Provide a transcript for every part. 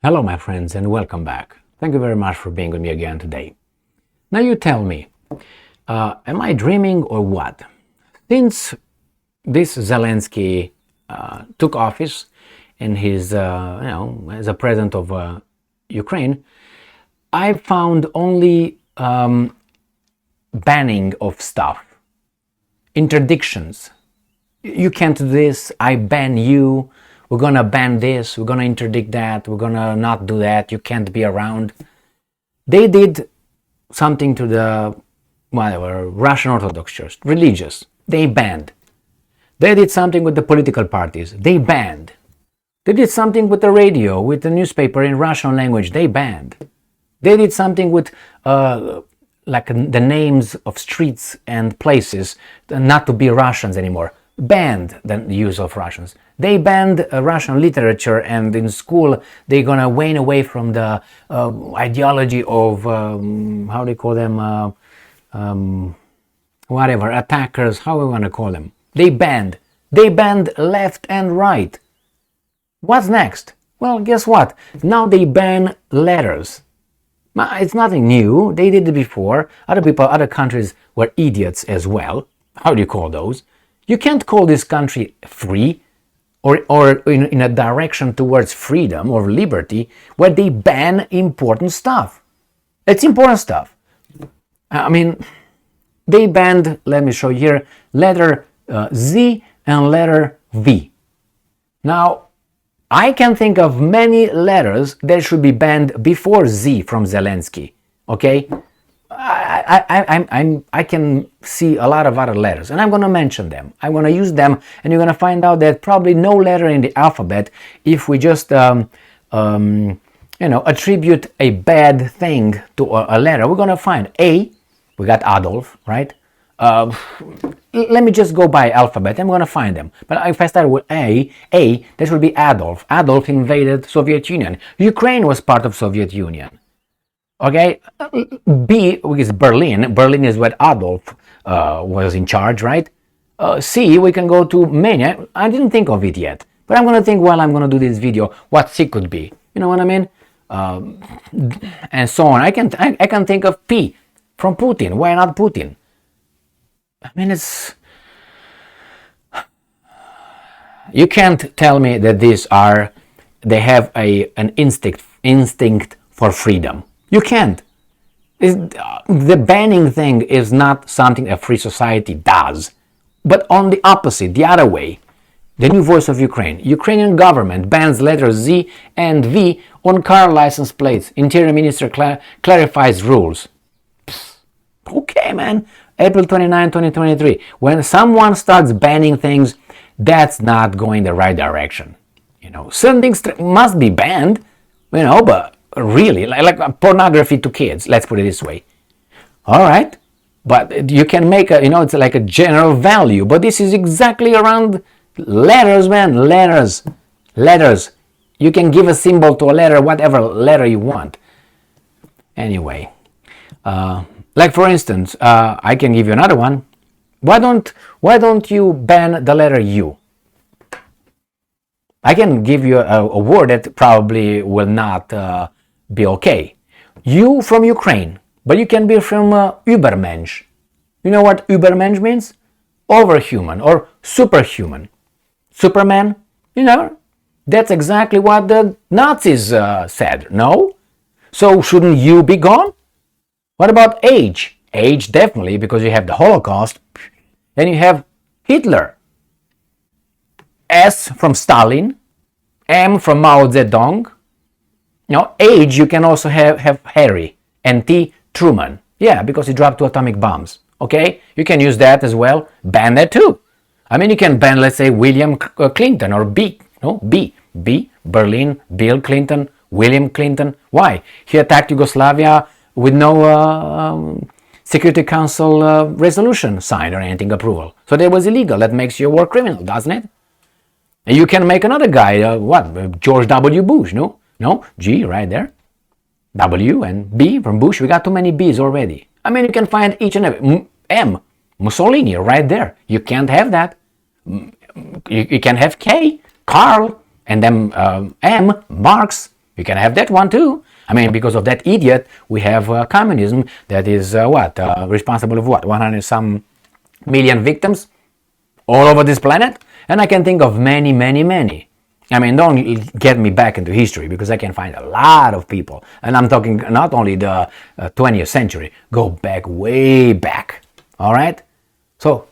Hello my friends and welcome back. Thank you very much for being with me again today. Now you tell me, am I dreaming or what? Since this Zelensky took office and he's, as a president of Ukraine, I found only banning of stuff, interdictions. You can't do this, I ban you. We're gonna ban this, we're gonna interdict that, we're gonna not do that, you can't be around. They did something to the, Russian Orthodox Church, religious, they banned. They did something with the political parties, they banned. They did something with the radio, with the newspaper in Russian language, they banned. They did something with like the names of streets and places, not to be Russians anymore. Banned the use of Russians. They banned Russian literature, and in school they're gonna wane away from the ideology of how do you call them, attackers, how we want to call them. They banned left and right. What's next? Well, guess what? Now they ban letters. It's nothing new. They did it before. Other countries were idiots as well. How do you call those? You can't call this country free or in a direction towards freedom or liberty where they ban important stuff. It's important stuff. I mean, they banned, let me show you here, letter Z and letter V. Now, I can think of many letters that should be banned before Z from Zelensky, okay? I can see a lot of other letters, and I'm going to mention them. I'm going to use them, and you're going to find out that probably no letter in the alphabet, if we just attribute a bad thing to a letter, we're going to find A. We got Adolf, right? Let me just go by alphabet. I'm going to find them. But if I start with A, that will be Adolf. Adolf invaded Soviet Union. Ukraine was part of Soviet Union. Okay, B is Berlin. Berlin is where Adolf was in charge, right? C, we can go to Mania. I didn't think of it yet, but I'm going to think while I'm going to do this video what C could be. You know what I mean? And so on. I can think of P from Putin. Why not Putin? I mean, you can't tell me that they have an instinct for freedom. You can't. The banning thing is not something a free society does, but on the opposite, the other way. The new voice of Ukraine. Ukrainian government bans letters Z and V on car license plates. Interior Minister clarifies rules. Psst. Okay, man. April 29, 2023. When someone starts banning things, that's not going the right direction. Certain things must be banned, but really, like pornography to kids, let's put it this way. All right, but you can make it's like a general value, but this is exactly around letters, man. Letters. You can give a symbol to a letter, whatever letter you want. Anyway, like for instance, I can give you another one. Why don't you ban the letter U? I can give you a word that probably will not be okay. You from Ukraine, but you can be from Übermensch. You know what Übermensch means? Overhuman or superhuman. Superman? That's exactly what the Nazis said, no? So shouldn't you be gone? What about age? Age, definitely, because you have the Holocaust. Then you have Hitler. S from Stalin. M from Mao Zedong. Age, you can also have Harry. And T, Truman. Yeah, because he dropped 2 atomic bombs. Okay? You can use that as well. Ban that too. I mean, you can ban, let's say, William Clinton or B. No, B. Berlin, Bill Clinton, William Clinton. Why? He attacked Yugoslavia with no Security Council resolution signed or anything approval. So that was illegal. That makes you a war criminal, doesn't it? And you can make another guy, George W. Bush, no? No, G right there. W and B from Bush. We got too many B's already. I mean, you can find each and every. M, Mussolini, right there. You can't have that. You can have K, Karl, and then M, Marx. We can have that one too. I mean, because of that idiot, we have communism that is responsible of what, 100 some million victims all over this planet? And I can think of many, many, many. I mean, don't get me back into history, because I can find a lot of people. And I'm talking not only the 20th century, go back, way back. All right? So,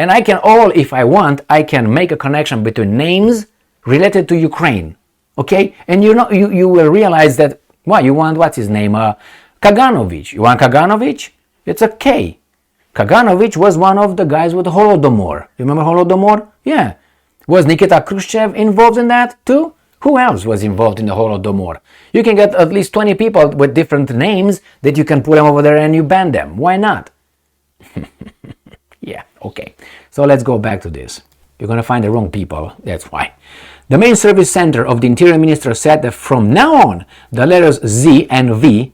and I can if I want, I can make a connection between names related to Ukraine. Okay? And you will realize that, you want, what's his name? Kaganovich. You want Kaganovich? It's a K. Kaganovich was one of the guys with Holodomor. You remember Holodomor? Yeah. Was Nikita Khrushchev involved in that too? Who else was involved in the Holodomor? You can get at least 20 people with different names that you can put them over there and you ban them. Why not? Yeah, okay. So let's go back to this. You're going to find the wrong people, that's why. The main service center of the Interior Minister said that from now on, the letters Z and V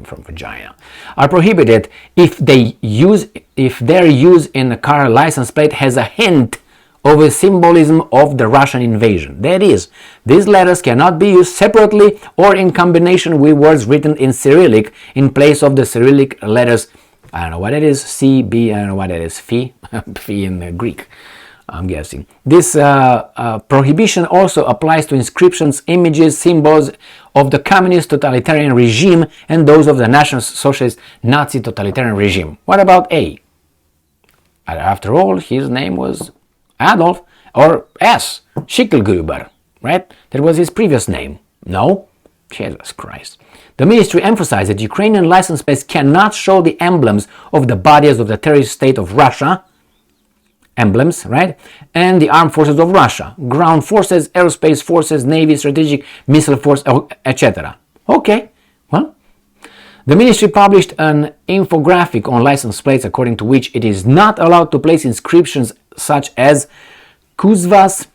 from vagina, are prohibited if their use in a car license plate has a hint of a symbolism of the Russian invasion. That is, these letters cannot be used separately or in combination with words written in Cyrillic in place of the Cyrillic letters. I don't know what it is, C, B, I don't know what it is, Phi, Phi in Greek, I'm guessing. This prohibition also applies to inscriptions, images, symbols of the communist totalitarian regime and those of the National Socialist Nazi totalitarian regime. What about A? After all, his name was Adolf, or S, Schicklgruber, right? That was his previous name. No? Jesus Christ. The ministry emphasized that Ukrainian license plates cannot show the emblems of the bodies of the terrorist state of Russia, emblems, right? And the armed forces of Russia, ground forces, aerospace forces, navy, strategic missile force, etc. Okay, well, the ministry published an infographic on license plates according to which it is not allowed to place inscriptions such as Kuzvas,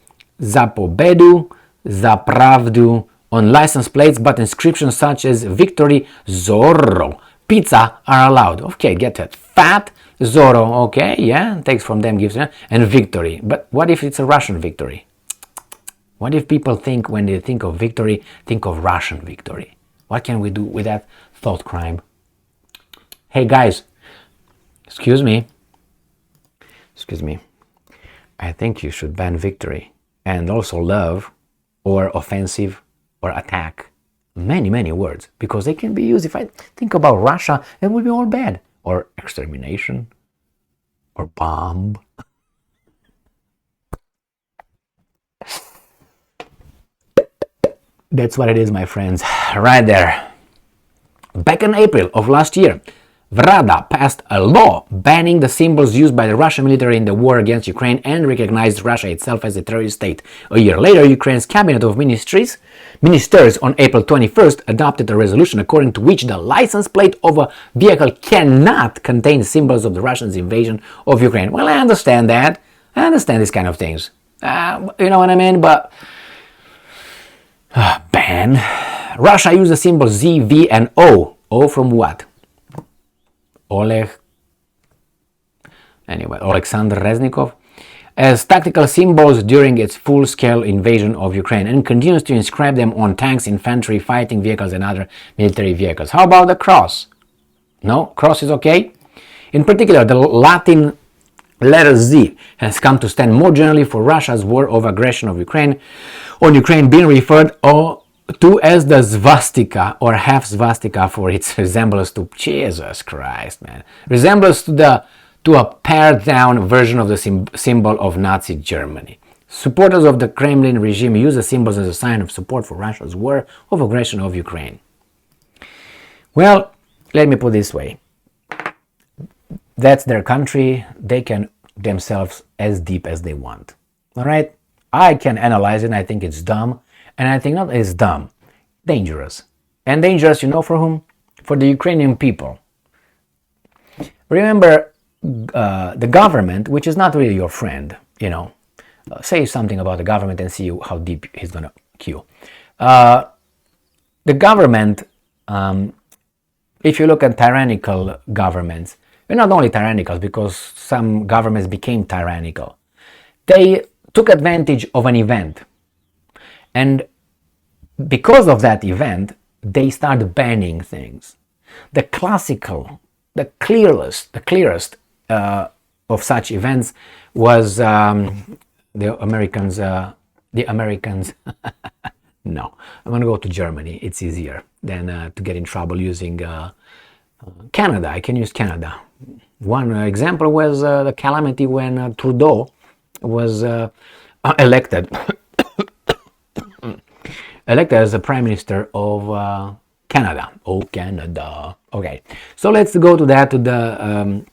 Zapobedu, Zapravdu on license plates, but inscriptions such as Victory, Zorro, Pizza are allowed. Okay, get that. Fat, Zorro, okay, yeah, takes from them, gives them, and Victory. But what if it's a Russian victory? What if people think, when they think of victory, think of Russian victory? What can we do with that thought crime? Hey guys, excuse me. I think you should ban victory and also love or offensive or attack. Many, many words, because they can be used. If I think about Russia, it would be all bad. Or extermination, or bomb. That's what it is, my friends, right there. Back in April of last year, Vrada passed a law banning the symbols used by the Russian military in the war against Ukraine and recognized Russia itself as a terrorist state. A year later, Ukraine's cabinet of ministers on April 21st adopted a resolution according to which the license plate of a vehicle cannot contain symbols of the Russian invasion of Ukraine. Well, I understand that. I understand these kind of things. You know what I mean? But ban. Russia used the symbols Z, V, and O. O from what? Alexander Reznikov, as tactical symbols during its full-scale invasion of Ukraine, and continues to inscribe them on tanks, infantry, fighting vehicles, and other military vehicles. How about the cross? No? Cross is okay? In particular, the Latin letter Z has come to stand more generally for Russia's war of aggression of Ukraine, on Ukraine being referred to as the swastika or half swastika for its resemblance to Jesus Christ, man. Resemblance to a pared down version of the symbol of Nazi Germany. Supporters of the Kremlin regime use the symbols as a sign of support for Russia's war of aggression of Ukraine. Well, let me put it this way. That's their country. They can themselves as deep as they want. All right? I can analyze it and I think it's dumb. And I think not it's dumb, dangerous. And dangerous, you know for whom? For the Ukrainian people. Remember, the government, which is not really your friend, you know, say something about the government and see how deep he's going to queue. The government, if you look at tyrannical governments, they're not only tyrannical because some governments became tyrannical. They took advantage of an event. And because of that event, they start banning things. The classical, the clearest of such events was the Americans. No, I'm gonna go to Germany. It's easier than to get in trouble using Canada. I can use Canada. One example was the calamity when Trudeau was elected as the Prime Minister of Canada. Oh, Canada. Okay, so let's go to that, to the,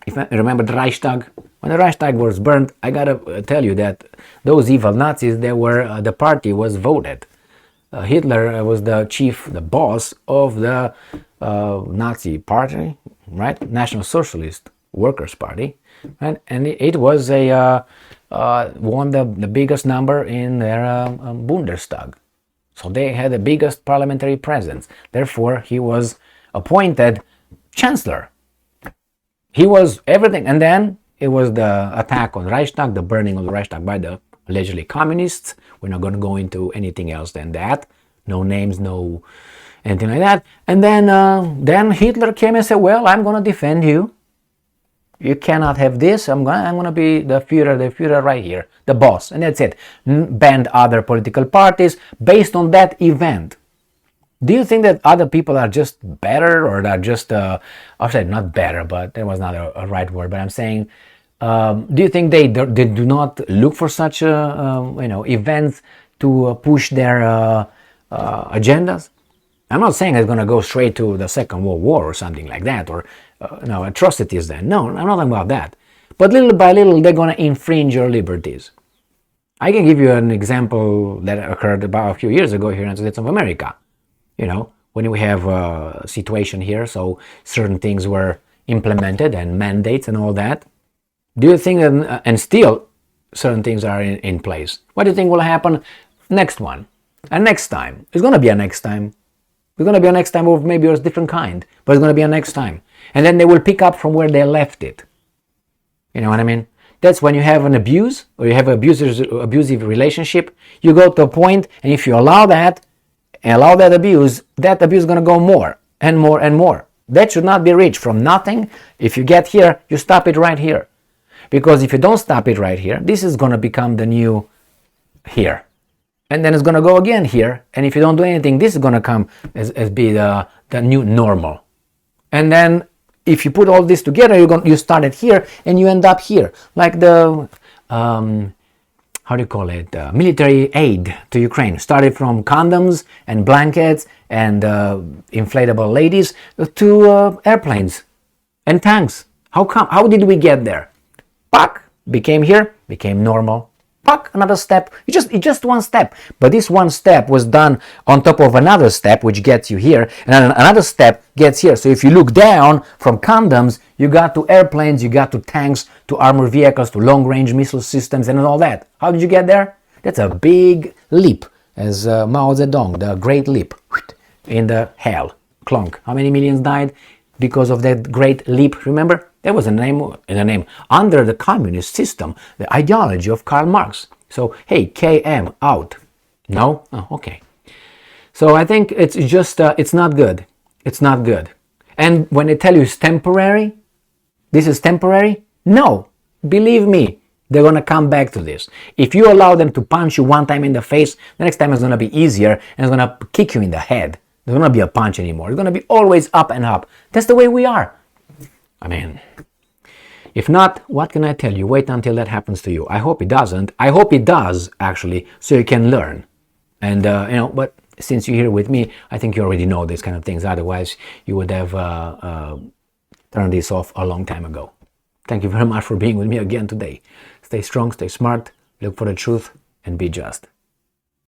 if I remember the Reichstag. When the Reichstag was burned, I gotta tell you that those evil Nazis, they were, the party was voted. Hitler was the chief, the boss of the Nazi party, right? National Socialist Workers' Party, right? And it was a won the biggest number in their Bundestag. So they had the biggest parliamentary presence. Therefore, he was appointed chancellor. He was everything. And then it was the attack on Reichstag, the burning of the Reichstag by the allegedly communists. We're not going to go into anything else than that. No names, no anything like that. And then Hitler came and said, well, I'm going to defend you. You cannot have this. I'm gonna be the Führer right here, the boss, and that's it. Banned other political parties based on that event. Do you think that other people are just better, or are just, actually not better, but that was not a right word, but I'm saying, do you think they do not look for such events to push their agendas? I'm not saying it's going to go straight to the Second World War or something like that, or atrocities then. No, I'm not talking about that. But little by little, they're going to infringe your liberties. I can give you an example that occurred about a few years ago here in the States of America. When we have a situation here, so certain things were implemented and mandates and all that. Do you think that, and still certain things are in place? What do you think will happen next one? And next time? It's going to be a next time. It's going to be a next time of maybe a different kind, but it's going to be a next time. And then they will pick up from where they left it. You know what I mean? That's when you have an abuse, or you have an abusive relationship. You go to a point, and if you allow that abuse is going to go more and more and more. That should not be reached from nothing. If you get here, you stop it right here. Because if you don't stop it right here, this is going to become the new here. And then it's going to go again here. And if you don't do anything, this is going to come as be the new normal. And then if you put all this together, you start it here and you end up here. Like the, military aid to Ukraine. Started from condoms and blankets and inflatable ladies to airplanes and tanks. How come? How did we get there? Pak, became here, became normal. Pak, another step. It's just one step. But this one step was done on top of another step, which gets you here, and then another step gets here. So if you look down from condoms, you got to airplanes, you got to tanks, to armored vehicles, to long-range missile systems, and all that. How did you get there? That's a big leap, as Mao Zedong, the great leap in the hell. Clunk. How many millions died because of that great leap? Remember? That was a name under the communist system, the ideology of Karl Marx. So, hey, KM out. No? Oh, okay. So I think it's just, it's not good. It's not good. And when they tell you it's temporary, this is temporary, no. Believe me, they're going to come back to this. If you allow them to punch you one time in the face, the next time it's going to be easier and it's going to kick you in the head. There's going to be a punch anymore. It's going to be always up and up. That's the way we are. I mean, if not, what can I tell you? Wait until that happens to you. I hope it doesn't. I hope it does, actually, so you can learn. And, but since you're here with me, I think you already know these kind of things. Otherwise, you would have turned this off a long time ago. Thank you very much for being with me again today. Stay strong, stay smart, look for the truth, and be just.